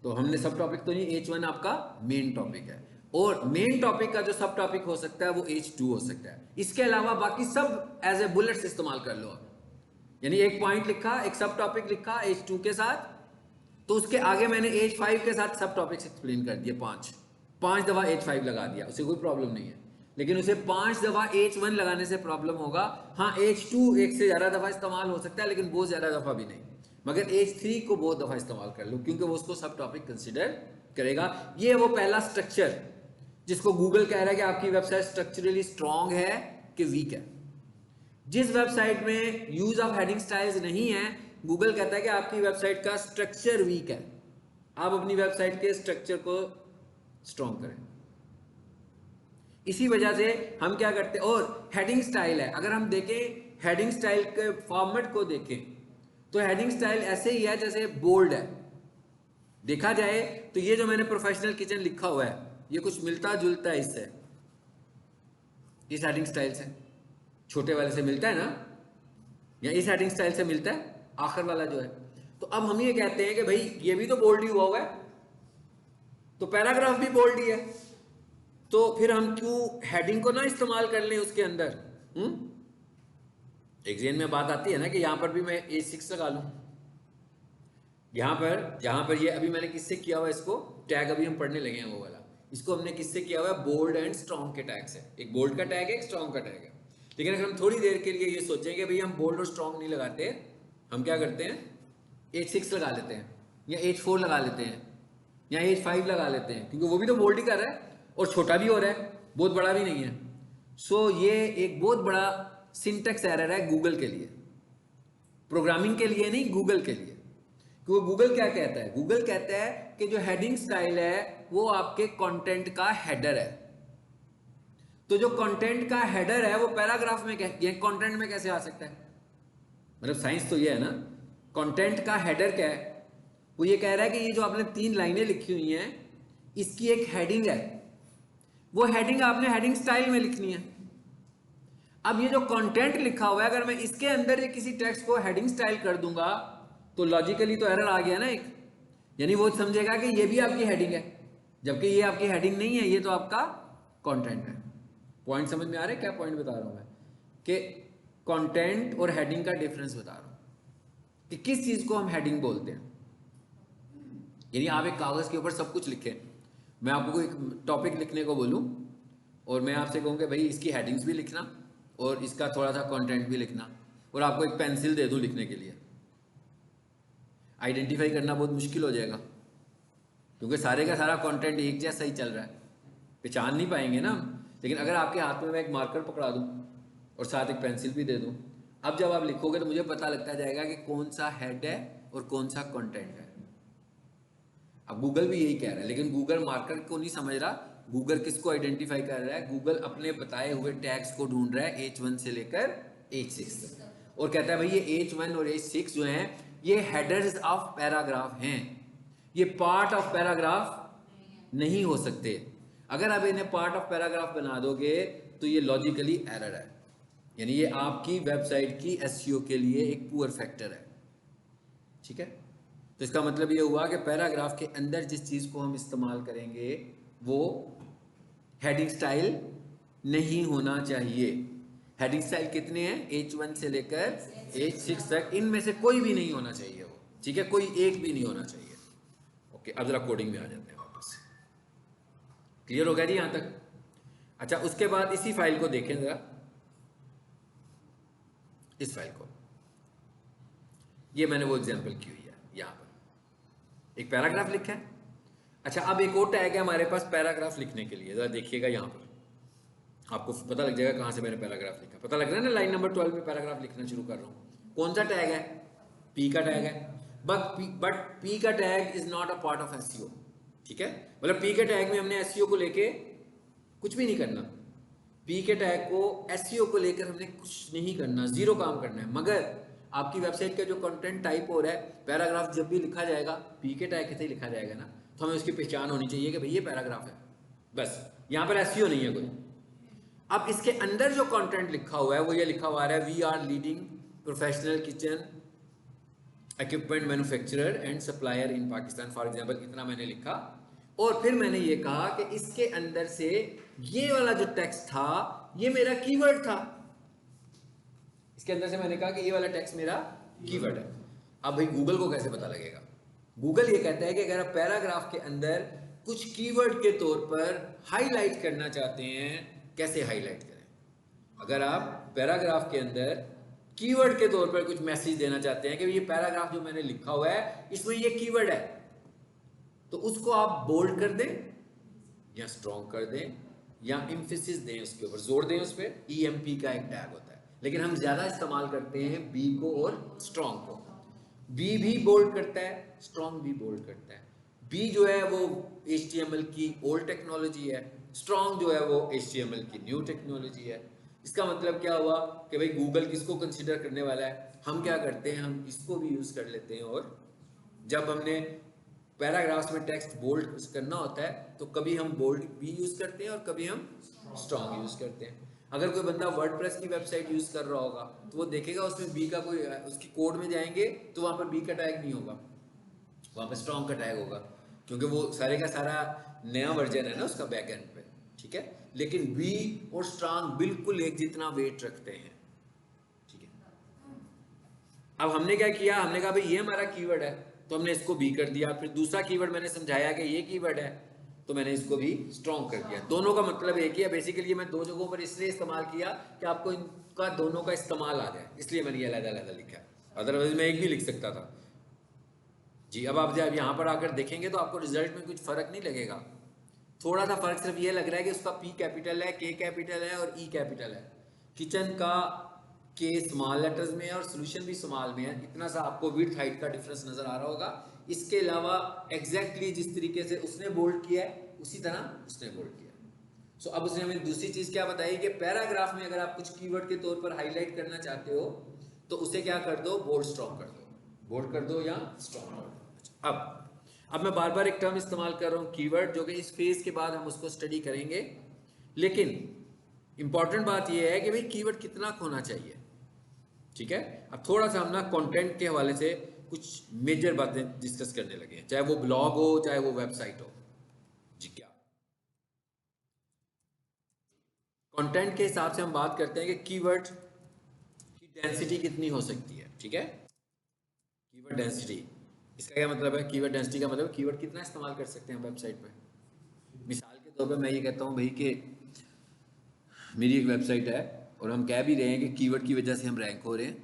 Speaker 1: तो हमने सब टॉपिक तो नहीं, H1 आपका मेन टॉपिक है, और मेन टॉपिक का जो सब टॉपिक हो सकता है वो H2 हो सकता है। इसके अलावा बाकी सब एज ए बुलेट्स इस्तेमाल कर लो आप। यानी एक पॉइंट लिखा, एक सब टॉपिक लिखा H2 के साथ, तो उसके आगे मैंने H5 के साथ सब टॉपिक्स एक्सप्लेन कर दिए, पांच दफा H5 लगा दिया, उसे कोई प्रॉब्लम नहीं है। लेकिन उसे 5 दफा H1 लगाने से प्रॉब्लम होगा। हाँ H2 एक से ज्यादा दफा इस्तेमाल हो सकता है, लेकिन बहुत ज्यादा दफा भी नहीं। मगर H3 को बहुत दफा इस्तेमाल कर लो, क्योंकि वो उसको सब टॉपिक कंसिडर करेगा। ये वो पहला स्ट्रक्चर जिसको गूगल कह रहा है कि आपकी वेबसाइट स्ट्रक्चरली स्ट्रांग है कि वीक है। जिस वेबसाइट में यूज ऑफ हेडिंग स्टाइल्स नहीं है, गूगल कहता है कि आपकी वेबसाइट का स्ट्रक्चर वीक है। आप अपनी वेबसाइट के स्ट्रक्चर को स्ट्रांग करें। इसी वजह से हम क्या करते हैं, और हेडिंग स्टाइल है, अगर हम देखें हेडिंग स्टाइल के फॉर्मेट को देखें तो हेडिंग स्टाइल ऐसे ही है जैसे बोल्ड है। देखा जाए तो ये जो मैंने प्रोफेशनल किचन लिखा हुआ है, ये कुछ मिलता जुलता है इससे, इस हेडिंग स्टाइल से, छोटे वाले से मिलता है ना, या इस हेडिंग स्टाइल से मिलता है आखिर वाला जो है। तो अब हम ये कहते हैं कि भाई ये भी तो बोल्ड ही हुआ है, तो पैराग्राफ भी बोल्ड ही है, तो फिर हम क्यों हेडिंग को ना इस्तेमाल कर लें उसके अंदर। एक जेन में बात आती है ना कि यहां पर भी मैं H6 लगा लूं, जहां पर ये अभी मैंने किससे किया हुआ, इसको टैग अभी हम पढ़ने लगे हैं वो वाला, इसको हमने किससे किया हुआ है, बोल्ड एंड स्ट्रॉन्ग के टैग से। एक बोल्ड का टैग है, एक स्ट्रॉन्ग का टैग है। लेकिन अगर हम थोड़ी देर के लिए ये सोचें कि भाई हम बोल्ड और स्ट्रॉन्ग नहीं लगाते, हम क्या करते हैं, H6 लगा लेते हैं, या H4 लगा लेते हैं, या H5 लगा लेते हैं, क्योंकि वो भी तो बोल्ड ही कर रहा है और छोटा भी हो रहा है, बहुत बड़ा भी नहीं है। सो ये एक बहुत बड़ा सिंटेक्स एरर है गूगल के लिए, प्रोग्रामिंग के लिए नहीं, गूगल के लिए। क्योंकि गूगल क्या कहता है, गूगल कहता है कि जो हेडिंग स्टाइल है वो आपके कंटेंट का हेडर है। तो जो कंटेंट का हेडर है वो पैराग्राफ में कंटेंट में कैसे आ सकता है? मतलब साइंस तो ये है ना, कंटेंट का हेडर क्या है? वो ये कह रहा है कि ये जो आपने 3 लाइनें लिखी हुई हैं इसकी एक हेडिंग है, वो हेडिंग आपने हेडिंग स्टाइल में लिखनी है। अब ये जो कंटेंट लिखा हुआ है, अगर मैं इसके अंदर ये किसी टेक्स्ट को हेडिंग स्टाइल कर दूंगा तो लॉजिकली तो एरर आ गया ना एक, यानी वो समझेगा कि ये भी आपकी हेडिंग है, जबकि ये आपकी हेडिंग नहीं है, ये तो आपका कंटेंट है। पॉइंट समझ में आ रहा है क्या पॉइंट बता रहा हूं मैं? कि कंटेंट और हेडिंग का डिफरेंस बता रहा हूं कि किस चीज को हम हेडिंग बोलते हैं। यानी आप एक कागज के ऊपर सब कुछ लिखें, मैं आपको कोई टॉपिक लिखने को बोलूं और मैं आपसे कहूं कि भाई इसकी हेडिंग्स भी लिखना और इसका थोड़ा सा कंटेंट भी लिखना, और आपको एक पेंसिल दे दूं लिखने के लिए, आइडेंटिफाई करना बहुत मुश्किल हो जाएगा, क्योंकि सारे का सारा कंटेंट एक जैसा ही चल रहा है, पहचान नहीं पाएंगे ना। लेकिन अगर आपके हाथ में मैं एक मार्कर पकड़ा दूं और साथ एक पेंसिल भी दे दूं, अब जब आप लिखोगे तो मुझे पता लगता जाएगा कि कौन सा हेड है और कौन सा कंटेंट है। अब गूगल भी यही कह रहा है, लेकिन गूगल मार्कर को नहीं समझ रहा, गूगल किसको आइडेंटिफाई कर रहा है? गूगल अपने बताए हुए टैग्स को ढूंढ रहा है H1 से लेकर H6 तक, और कहता है भाई ये H1 और H6 जो हैं ये हेडर्स ऑफ पैराग्राफ हैं, ये पार्ट ऑफ पैराग्राफ नहीं हो सकते। अगर आप इन्हें पार्ट ऑफ पैराग्राफ बना दोगे तो ये लॉजिकली एरर है, यानी ये आपकी वेबसाइट की एसईओ के लिए एक पुअर फैक्टर है। ठीक है, तो इसका मतलब ये हुआ कि पैराग्राफ के अंदर जिस चीज को हम इस्तेमाल करेंगे वो हेडिंग स्टाइल नहीं होना चाहिए। हेडिंग स्टाइल कितने हैं? H1 से लेकर H6 तक, इनमें से कोई भी नहीं होना चाहिए वो। ठीक है, कोई एक भी नहीं होना चाहिए। ओके, अब जरा कोडिंग में आ जाते हैं वापस। क्लियर हो गया जी यहां तक? अच्छा, उसके बाद इसी फाइल को देखें जरा, इस फाइल को, ये मैंने वो एग्जांपल की हुई है, यहां पर एक पैराग्राफ लिखा है। अच्छा, अब एक और टैग है हमारे पास पैराग्राफ लिखने के लिए, जरा देखिएगा यहां पर, आपको पता लग जाएगा कहां से मैंने पैराग्राफ लिखा। पता लग रहा है ना, लाइन नंबर 12 में पैराग्राफ लिखना शुरू कर रहा हूं। कौन सा टैग है? पी का टैग है, बट पी का tag is not a part of SEO. ठीक है, मतलब पी के टैग में हमने एसईओ को लेके कुछ भी नहीं करना, पी के टैग को एसईओ को लेकर हमने कुछ नहीं करना, जीरो काम करना है। मगर आपकी वेबसाइट का जो कंटेंट टाइप हो रहा है, पैराग्राफ जब भी लिखा जाएगा पी के टैग से ही लिखा जाएगा ना, तो हमें उसकी पहचान होनी चाहिए कि भाई ये पैराग्राफ है, बस यहां पर एसईओ नहीं है कोई। अब इसके अंदर जो कंटेंट लिखा हुआ है वो ये लिखा हुआ है, we are leading professional kitchen equipment manufacturer and supplier in Pakistan, for example, इतना मैंने लिखा। और फिर मैंने ये कहा कि इसके अंदर से ये वाला जो टेक्स्ट था ये मेरा कीवर्ड था, इसके अंदर से मैंने कहा कि ये वाला टेक्स्ट मेरा कीवर्ड है। अब भाई गूगल को कैसे पता लगेगा? गूगल ये कहता है कि अगर आप पैराग्राफ के अंदर कुछ कीवर्ड के तौर पर हाईलाइट करना चाहते हैं, कैसे हाईलाइट करें? अगर आप पैराग्राफ के अंदर कीवर्ड के तौर पर कुछ मैसेज देना चाहते हैं कि ये पैराग्राफ जो मैंने लिखा हुआ है इसमें ये कीवर्ड है, तो उसको आप बोल्ड कर दें या स्ट्रॉन्ग कर दें या एम्फेसिस दें, उसके ऊपर जोर दें, उस पर EMP का एक टैग होता है, लेकिन हम ज्यादा इस्तेमाल करते हैं बी को और स्ट्रॉन्ग को। बी भी बोल्ड करता है, स्ट्रॉन्ग भी बोल्ड करता है। बी जो है वो HTML की ओल्ड टेक्नोलॉजी है, स्ट्रॉन्ग जो है वो HTML की न्यू टेक्नोलॉजी है। इसका मतलब क्या हुआ कि भाई गूगल किसको कंसीडर करने वाला है? हम क्या करते हैं, हम इसको भी यूज कर लेते हैं, और जब हमने पैराग्राफ्स में टेक्स्ट बोल्ड करना होता है तो कभी हम बोल्ड भी यूज करते हैं और कभी हम स्ट्रॉन्ग यूज करते हैं। अगर कोई बंदा वर्डप्रेस की वेबसाइट यूज कर रहा होगा तो वो देखेगा उसमें बी का कोई, उसकी कोड में जाएंगे तो वहां पर बी का टैग नहीं होगा, वहां पर स्ट्रॉन्ग का टैग होगा, क्योंकि वो सारे का सारा नया वर्जन है ना उसका बैक एंड पे। ठीक है, लेकिन बी और स्ट्रॉन्ग बिल्कुल एक जितना वेट रखते हैं। ठीक है, अब हमने क्या किया, हमने कहा भाई ये हमारा कीवर्ड है तो हमने इसको बी कर दिया। फिर दूसरा कीवर्ड मैंने समझाया कि ये कीवर्ड है तो मैंने इसको भी स्ट्रॉन्ग कर दिया। दोनों का मतलब एक ही है। बेसिकली मैं दो जगहों पर इसलिए इस्तेमाल किया कि आपको इनका दोनों का इस्तेमाल आ जाए, इसलिए मैंने ये अलग-अलग लिखा, अदरवाइज मैं एक भी लिख सकता था जी। अब आप जब यहाँ पर आकर देखेंगे तो आपको रिजल्ट में कुछ फर्क नहीं लगेगा, थोड़ा सा फर्क सिर्फ ये लग रहा है कि उसका P कैपिटल है, K कैपिटल है और E कैपिटल है। किचन का के स्मॉल लेटर्स में है और सोल्यूशन भी स्मॉल में है। इतना सा आपको विड्थ हाइट का डिफरेंस नजर आ रहा होगा। इसके अलावा एग्जैक्टली जिस तरीके से उसने बोल्ड किया है उसी तरह उसने बोल्ड किया है। सो अब उसने हमें दूसरी चीज क्या बताई कि पैराग्राफ में अगर आप कुछ कीवर्ड के तौर पर हाईलाइट करना चाहते हो तो उसे क्या कर दो, बोल्ड स्ट्रॉन्ग कर दो, बोल्ड कर दो या स्ट्रॉन्ग कर दो। अब मैं बार बार एक टर्म इस्तेमाल कर रहा हूं कीवर्ड, जो कि इस फेज के बाद हम उसको स्टडी करेंगे। लेकिन इंपॉर्टेंट बात यह है कि भाई कीवर्ड कितना होना चाहिए, ठीक है। अब थोड़ा सा हम ना कंटेंट के हवाले से कुछ मेजर बातें डिस्कस करने लगे हैं, चाहे वो ब्लॉग हो चाहे वो वेबसाइट हो। जी क्या कंटेंट के हिसाब से हम बात करते हैं कि कीवर्ड की डेंसिटी कितनी हो सकती है, ठीक है। कीवर्ड डेंसिटी, इसका क्या मतलब है? कीवर्ड डेंसिटी का मतलब कीवर्ड कितना इस्तेमाल कर सकते हैं वेबसाइट पे। मिसाल के तौर पे मैं ये कहता हूँ भाई कि मेरी एक वेबसाइट है और हम कह भी रहे हैं कि कीवर्ड की वजह से हम रैंक हो रहे हैं,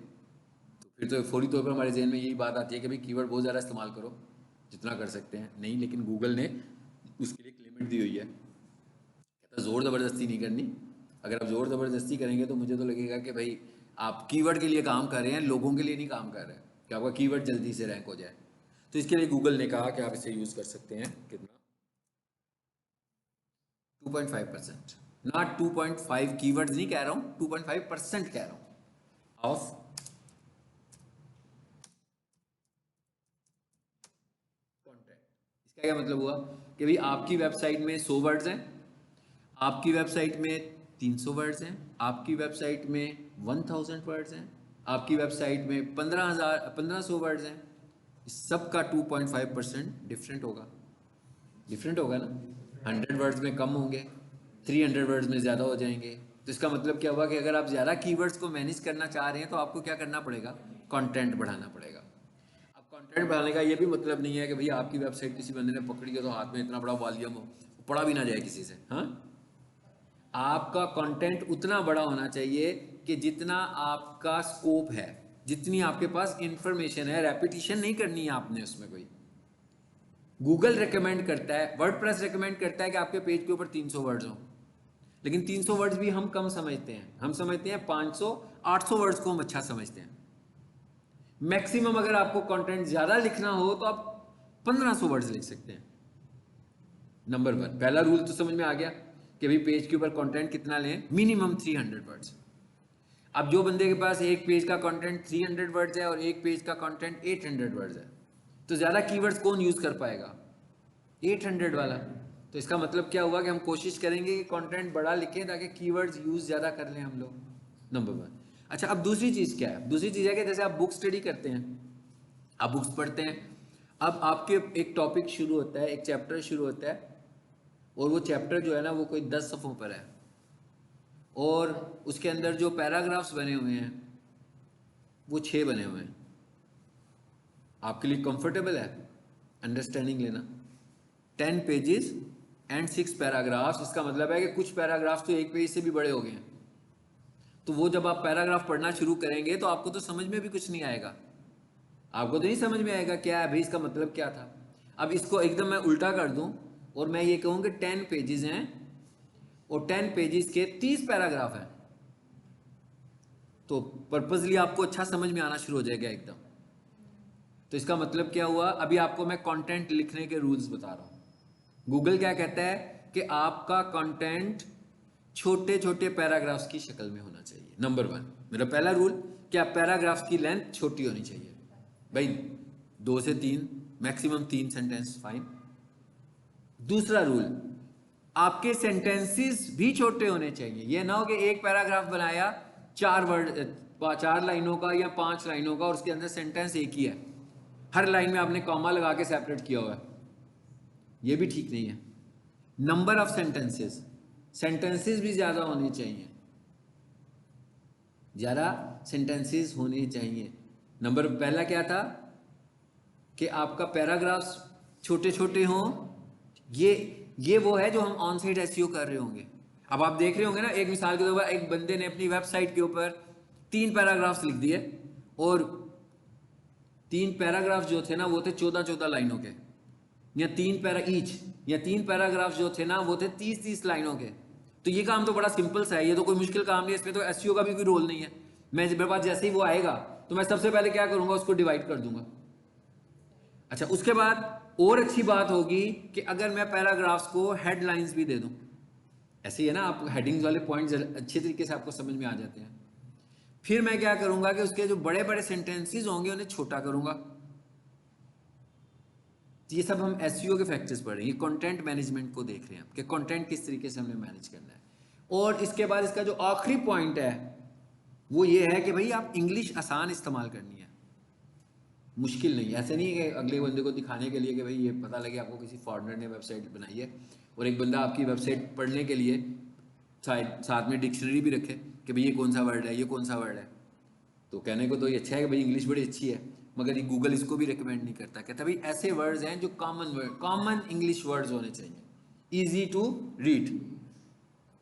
Speaker 1: तो फिर तो फौरी तौर पर हमारे जहन में यही बात आती है कि भाई कीवर्ड बहुत ज़्यादा इस्तेमाल करो, जितना कर सकते हैं। नहीं, लेकिन गूगल ने उसके लिए एक लिमिट दी हुई है, कहता ज़ोर ज़बरदस्ती नहीं करनी। अगर आप ज़ोर ज़बरदस्ती करेंगे तो मुझे तो लगेगा कि भाई आप कीवर्ड के लिए काम कर रहे हैं, लोगों के लिए नहीं काम कर रहे हैं कि आपका कीवर्ड जल्दी से रैंक हो जाए। तो इसके लिए गूगल ने कहा कि आप इसे यूज़ कर सकते हैं कितना, 2.5%, नॉट 2.5 कीवर्ड्स नहीं कह रहा हूँ, 2.5% कह रहा हूँ ऑफ कंटेंट। इसका क्या मतलब हुआ कि भाई आपकी वेबसाइट में 100 वर्ड्स हैं, आपकी वेबसाइट में 300 वर्ड्स हैं, आपकी वेबसाइट में 1000 वर्ड्स हैं, आपकी वेबसाइट में 1500 वर्ड्स हैं। इस सब का 2.5% डिफरेंट होगा, डिफरेंट होगा ना। 100 वर्ड्स में कम होंगे, 300 वर्ड्स में ज़्यादा हो जाएंगे। तो इसका मतलब क्या हुआ कि अगर आप ज़्यादा कीवर्ड्स को मैनेज करना चाह रहे हैं तो आपको क्या करना पड़ेगा, कंटेंट बढ़ाना पड़ेगा। अब कंटेंट बढ़ाने का ये भी मतलब नहीं है कि भैया आपकी वेबसाइट किसी बंदे ने पकड़ी हो तो हाथ में इतना बड़ा वॉल्यूम हो, पढ़ा भी ना जाए किसी से। हाँ, आपका कंटेंट उतना बड़ा होना चाहिए कि जितना आपका स्कोप है, जितनी आपके पास इंफॉर्मेशन है। रेपिटेशन नहीं करनी है आपने उसमें कोई। गूगल रेकमेंड करता है, वर्डप्रेस रेकमेंड करता है कि आपके पेज के ऊपर 300 वर्ड्स हों, लेकिन 300 वर्ड्स भी हम कम समझते हैं। हम समझते हैं 500 800 वर्ड्स को हम अच्छा समझते हैं। मैक्सिमम अगर आपको कंटेंट ज्यादा लिखना हो तो आप 1500 वर्ड्स लिख सकते हैं। नंबर 1, पहला रूल तो समझ में आ गया कि भाई पेज के ऊपर कंटेंट कितना लें, मिनिमम 300 वर्ड्स। अब जो बंदे के पास एक पेज का कंटेंट 300 वर्ड्स है और एक पेज का कंटेंट 800 वर्ड्स है, तो ज़्यादा कीवर्ड्स कौन यूज़ कर पाएगा? 800 वाला। तो इसका मतलब क्या हुआ कि हम कोशिश करेंगे कि कंटेंट बड़ा लिखें ताकि कीवर्ड्स यूज़ ज़्यादा कर लें हम लोग। नंबर 1। अच्छा, अब दूसरी चीज़ क्या है? दूसरी चीज़ है कि जैसे आप बुक स्टडी करते हैं, आप बुक्स पढ़ते हैं, अब आपके एक टॉपिक शुरू होता है, एक चैप्टर शुरू होता है, और वो चैप्टर जो है ना वो कोई 10 सफ़ों पर है, और उसके अंदर जो पैराग्राफ्स बने हुए हैं वो 6 बने हुए हैं। आपके लिए कंफर्टेबल है अंडरस्टैंडिंग लेना? 10 पेजेस एंड 6 पैराग्राफ्स। इसका मतलब है कि कुछ पैराग्राफ्स तो एक पेज से भी बड़े हो गए हैं। तो वो जब आप पैराग्राफ पढ़ना शुरू करेंगे तो आपको तो समझ में भी कुछ नहीं आएगा, आपको तो नहीं समझ में आएगा क्या है भाई, इसका मतलब क्या था। अब इसको एकदम मैं उल्टा कर दूं और मैं ये कहूँ कि 10 पेजेस हैं और 10 पेजेस के 30 पैराग्राफ हैं, तो पर्पजली आपको अच्छा समझ में आना शुरू हो जाएगा एकदम। तो इसका मतलब क्या हुआ, अभी आपको मैं कंटेंट लिखने के रूल्स बता रहा हूं। गूगल क्या कहता है कि आपका कंटेंट छोटे छोटे पैराग्राफ्स की शक्ल में होना चाहिए। नंबर 1, मेरा पहला रूल, कि आप पैराग्राफ्स की लेंथ छोटी होनी चाहिए भाई, 2 से 3, मैक्सिमम 3 सेंटेंस फाइन। दूसरा रूल, आपके सेंटेंसेस भी छोटे होने चाहिए। ये ना हो कि एक पैराग्राफ बनाया 4 लाइनों का या 5 लाइनों का और उसके अंदर सेंटेंस एक ही है, हर लाइन में आपने कॉमा लगा के सेपरेट किया हुआ है, ये भी ठीक नहीं है। नंबर ऑफ सेंटेंसेस, सेंटेंसेस भी ज्यादा होने चाहिए, ज्यादा सेंटेंसेस होने चाहिए। नंबर पहला क्या था कि आपका पैराग्राफ्स छोटे छोटे हों। ये वो है जो हम ऑन साइट एसईओ कर रहे होंगे। अब आप देख रहे होंगे ना, एक मिसाल के तौर पर एक बंदे ने अपनी वेबसाइट के ऊपर 3 पैराग्राफ्स लिख दिए, और 3 पैराग्राफ जो थे ना वो थे 14 लाइनों के, या 3 पैराग्राफ जो थे ना वो थे 30 लाइनों के। तो ये काम तो बड़ा सिंपल सा है, ये तो कोई मुश्किल काम नहीं है, इसमें तो एसईओ का भी कोई रोल नहीं है। मैं मेरे पास जैसे ही वो आएगा तो मैं सबसे पहले क्या करूंगा, उसको डिवाइड कर दूंगा। अच्छा, उसके बाद और अच्छी बात होगी कि अगर मैं पैराग्राफ्स को हेडलाइंस भी दे दूं, ऐसे ही है ना, आप हेडिंग्स वाले पॉइंट्स अच्छे तरीके से आपको समझ में आ जाते हैं। फिर मैं क्या करूंगा कि उसके जो बड़े बड़े सेंटेंसेस होंगे उन्हें छोटा करूंगा। ये सब हम एसईओ के फैक्टर्स पढ़ रहे हैं, ये कंटेंट मैनेजमेंट को देख रहे हैं कि कंटेंट किस तरीके से हमें मैनेज करना है। और इसके बाद इसका जो आखिरी पॉइंट है वो ये है कि भाई आप इंग्लिश आसान इस्तेमाल करनी है, मुश्किल नहीं। ऐसे नहीं है कि अगले बंदे को दिखाने के लिए कि भाई ये पता लगे आपको किसी फॉरेनर ने वेबसाइट बनाई है और एक बंदा आपकी वेबसाइट पढ़ने के लिए साथ में डिक्शनरी भी रखे कि भाई ये कौन सा वर्ड है, ये कौन सा वर्ड है। तो कहने को तो ये अच्छा है कि भाई इंग्लिश बड़ी अच्छी है, मगर ये गूगल इसको भी रिकमेंड नहीं करता। कहता भाई ऐसे वर्ड्स हैं जो कॉमन इंग्लिश वर्ड्स होने चाहिए, इजी टू रीड।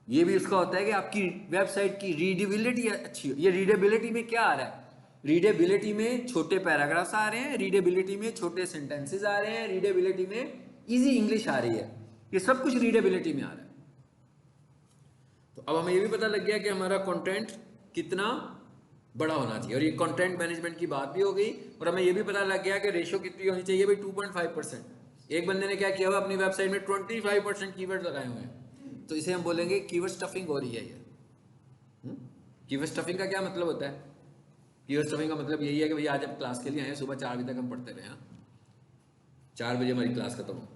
Speaker 1: ये भी उसका होता है कि आपकी वेबसाइट की रीडेबिलिटी अच्छी हो। ये रीडेबिलिटी में क्या आ रहा है, रीडेबिलिटी में छोटे पैराग्राफ्स आ रहे हैं, रीडेबिलिटी में छोटे सेंटेंसेस आ रहे हैं, रीडेबिलिटी में इजी इंग्लिश आ रही है, ये सब कुछ रीडेबिलिटी में आ रहा है। तो अब हमें ये भी पता लग गया कि हमारा कंटेंट कितना बड़ा होना चाहिए, और ये कंटेंट मैनेजमेंट की बात भी हो गई। और हमें ये भी पता लग गया कि रेशो कितनी होनी चाहिए भाई, 2.5%। एक बंदे ने क्या किया हुआ, अपनी वेबसाइट में 25% कीवर्ड लगाए हुए हैं, तो इसे हम बोलेंगे कीवर्ड स्टफिंग हो रही है ये। कीवर्ड स्टफिंग का क्या मतलब होता है? कीवर्ड स्टफिंग का मतलब यही है कि भाई आज हम क्लास के लिए आए, सुबह 4 बजे तक हम पढ़ते रहे, 4 बजे हमारी क्लास खत्म हो,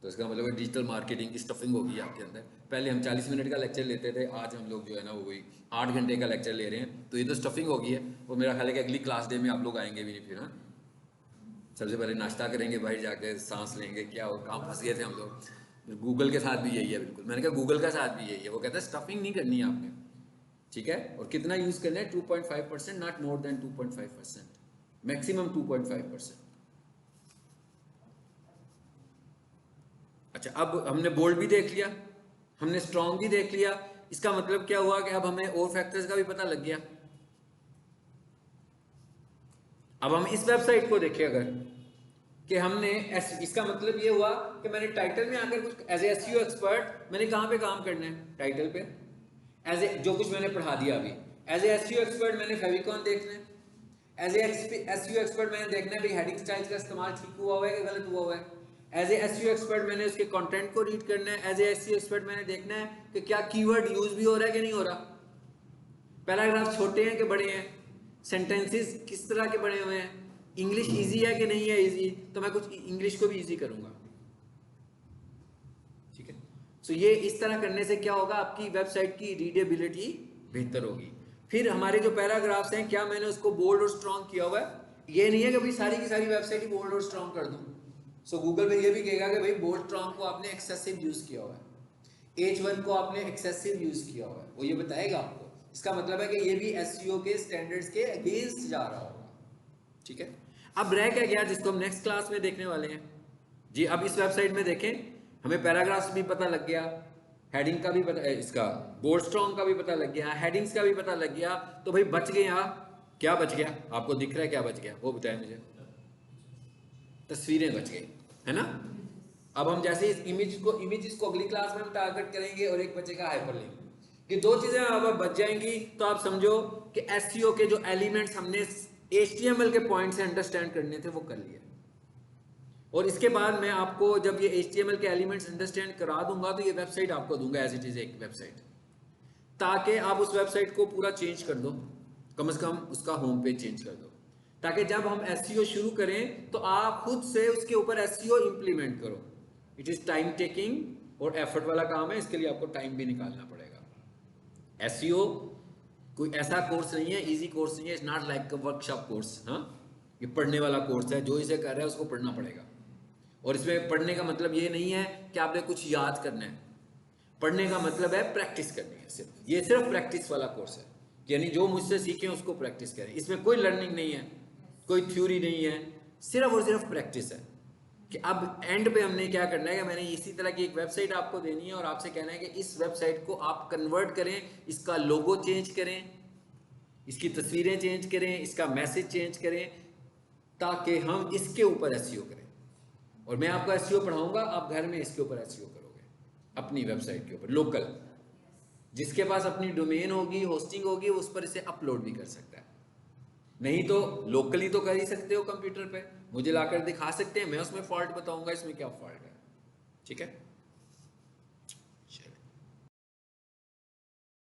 Speaker 1: तो इसका मतलब है डिजिटल मार्केटिंग की स्टफिंग होगी आपके अंदर। पहले हम 40 मिनट का लेक्चर लेते थे, आज हम लोग जो है ना वो वही 8 घंटे का लेक्चर ले रहे हैं, तो ये तो स्टफिंग होगी है। और मेरा ख्याल है कि अगली क्लास डे में आप लोग आएंगे भी नहीं फिर। हाँ, सबसे पहले नाश्ता करेंगे, बाहर जाके सांस लेंगे, क्या और कहाँ फंस गए थे हम लोग। गूगल के साथ भी यही है, बिल्कुल मैंने कहा गूगल का साथ भी यही है, वो कहता है स्टफिंग नहीं करनी है आपने, ठीक है। और कितना यूज़ करना है, 2.5%, नॉट मोर देन 2.5%, मैक्सिमम 2.5%। अच्छा, अब हमने बोल्ड भी देख लिया, हमने स्ट्रॉन्ग भी देख लिया। इसका मतलब क्या हुआ कि अब हमें और फैक्टर्स का भी पता लग गया। अब हम इस वेबसाइट को देखें अगर कि हमने इसका मतलब ये हुआ कि मैंने टाइटल में आकर कुछ एज एसईओ एक्सपर्ट मैंने कहां पे काम करना है, टाइटल पे। एज ए जो कुछ मैंने पढ़ा दिया अभी, एज एसईओ एक्सपर्ट मैंने फेविकॉन देखना है। एज एसईओ एक्सपर्ट मैंने देखना है भाई हेडिंग स्टाइल्स का इस्तेमाल ठीक हुआ है कि गलत हुआ है। एज एसईओ एक्सपर्ट मैंने उसके कंटेंट को रीड करना है। एज एसईओ एक्सपर्ट मैंने देखना है कि क्या कीवर्ड यूज भी हो रहा है कि नहीं हो रहा, पैराग्राफ छोटे हैं कि बड़े हैं, सेंटेंसेस किस तरह के बने हुए हैं, इंग्लिश इजी है कि नहीं है इजी, तो मैं कुछ इंग्लिश को भी इजी करूंगा, ठीक है। सो ये इस तरह करने से क्या होगा, आपकी वेबसाइट की रीडेबिलिटी बेहतर होगी। फिर हमारे जो पैराग्राफ्स हैं, क्या मैंने उसको बोल्ड और स्ट्रॉन्ग किया हुआ है? ये नहीं है कि भाई सारी की सारी वेबसाइट ही बोल्ड और स्ट्रॉन्ग कर दूं। सो गूगल पे ये भी कहेगा कि भाई बोल्ड स्ट्रॉन्ग को आपने एक्सेसिव यूज किया हुआ है, H1 को आपने एक्सेसिव यूज किया हुआ है, वो ये बताएगा आपको। इसका मतलब है कि ये भी एसईओ के स्टैंडर्ड्स के अगेंस्ट जा रहा होगा, ठीक है। अब रह क्या गया जिसको हम नेक्स्ट क्लास में देखने वाले हैं जी। अब इस वेबसाइट में देखें, हमें पैराग्राफ्स भी पता लग गया, हेडिंग का भी पता, इसका बोल्ड स्ट्रॉन्ग का भी पता लग गया, हेडिंग्स का भी पता लग गया। तो भाई बच गए यहाँ, क्या बच गया आपको दिख रहा है, क्या बच गया वो बताएं मुझे। तस्वीरें बच गई है ना। अब हम जैसे इस इमेजेस को अगली क्लास में हम टारगेट करेंगे, और एक बचेगा हाइपरलिंक। ये दो चीजें अब बच जाएंगी, तो आप समझो कि एसईओ के जो एलिमेंट्स हमने HTML के पॉइंट से अंडरस्टैंड करने थे वो कर लिए। और इसके बाद मैं आपको जब ये HTML के एलिमेंट्स अंडरस्टैंड करा दूंगा तो ये वेबसाइट आपको दूंगा एज इट इज एक वेबसाइट, ताकि आप उस वेबसाइट को पूरा चेंज कर दो, कम से कम उसका होम पेज चेंज कर दो, ताकि जब हम एसईओ शुरू करें तो आप खुद से उसके ऊपर एसईओ इंप्लीमेंट करो। इट इज टाइम टेकिंग और एफर्ट वाला काम है, इसके लिए आपको टाइम भी निकालना पड़ेगा। एसईओ कोई ऐसा कोर्स नहीं है, इजी कोर्स नहीं है, it's not like workshop course. हाँ, ये पढ़ने वाला कोर्स है, जो इसे कर रहा है उसको पढ़ना पड़ेगा। और इसमें पढ़ने का मतलब ये नहीं है कि आपने कुछ याद करना है, पढ़ने का मतलब है प्रैक्टिस करनी है सिर्फ। ये सिर्फ प्रैक्टिस वाला कोर्स है, यानी जो मुझसे सीखें उसको प्रैक्टिस करें। इसमें कोई लर्निंग नहीं है, कोई थ्योरी नहीं है, सिर्फ और सिर्फ प्रैक्टिस है। कि अब एंड पे हमने क्या करना है कि मैंने इसी तरह की एक वेबसाइट आपको देनी है और आपसे कहना है कि इस वेबसाइट को आप कन्वर्ट करें, इसका लोगो चेंज करें, इसकी तस्वीरें चेंज करें, इसका मैसेज चेंज करें, ताकि हम इसके ऊपर एसईओ करें। और मैं आपको एसईओ पढ़ाऊंगा, आप घर में इसके ऊपर एसईओ करोगे, अपनी वेबसाइट के ऊपर लोकल, जिसके पास अपनी डोमेन होगी, होस्टिंग होगी, उस पर इसे अपलोड भी कर सकता है। नहीं तो लोकली तो कर ही सकते हो कंप्यूटर पे, मुझे लाकर दिखा सकते हैं, मैं उसमें फॉल्ट बताऊंगा इसमें क्या फॉल्ट है। ठीक है।